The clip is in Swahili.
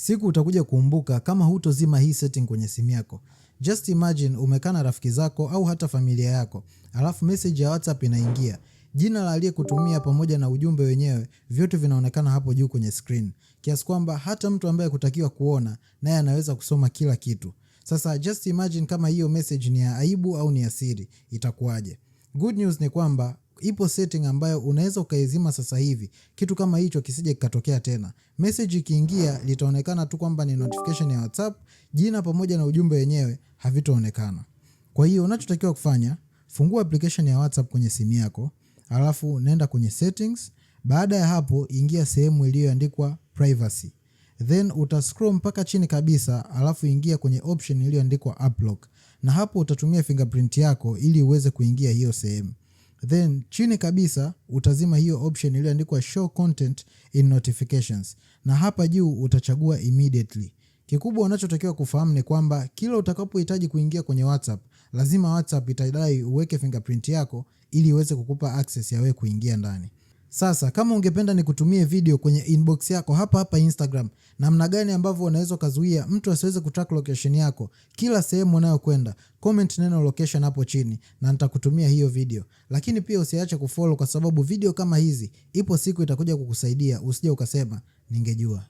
Siku utakuja kukumbuka kama hutozima hii setting kwenye simu yako. Just imagine umekaa na rafiki zako au hata familia yako, alafu message ya WhatsApp inaingia. Jina la aliyekutumia pamoja na ujumbe wenyewe vyote vinaonekana hapo juu kwenye screen. Kiasi kwamba hata mtu ambaye kutakiwa kuona naye anaweza kusoma kila kitu. Sasa just imagine kama hiyo message ni ya aibu au ni ya siri, itakuwaje? Good news ni kwamba ipo setting ambayo unaweza ukaizima sasa hivi, kitu kama hicho kisije kikatokea tena. Message ikiingia litaonekana tu kwamba ni notification ya WhatsApp, jina pamoja na ujumbe wenyewe havitaonekana. Kwa hiyo unachotakiwa kufanya, fungua application ya WhatsApp kwenye simu yako, alafu nenda kwenye settings. Baada ya hapo ingia sehemu iliyoandikwa privacy. Then utascroll mpaka chini kabisa, alafu ingia kwenye option iliyoandikwa app lock. Na hapo utatumia fingerprint yako ili uweze kuingia hiyo sehemu. Then chini kabisa utazima hiyo option iliyoandikwa show content in notifications. Na hapa juu utachagua immediately. Kikubwa unachotakiwa kufahamu ni kwamba kila utakapohitaji kuingia kwenye WhatsApp, lazima WhatsApp itadai uweke fingerprint yako ili iweze kukupa access ya wewe kuingia ndani. Sasa kama ungependa nikutumie video kwenye inbox yako hapa Instagram, namna gani ambavyo unaweza kuzuia mtu asiweze kutrack location yako kila sehemu unayokwenda, comment neno location hapo chini na nitakutumia hiyo video. Lakini pia usiache kufollow, kwa sababu video kama hizi ipo siku itakuja kukusaidia, usije ukasema ningejua.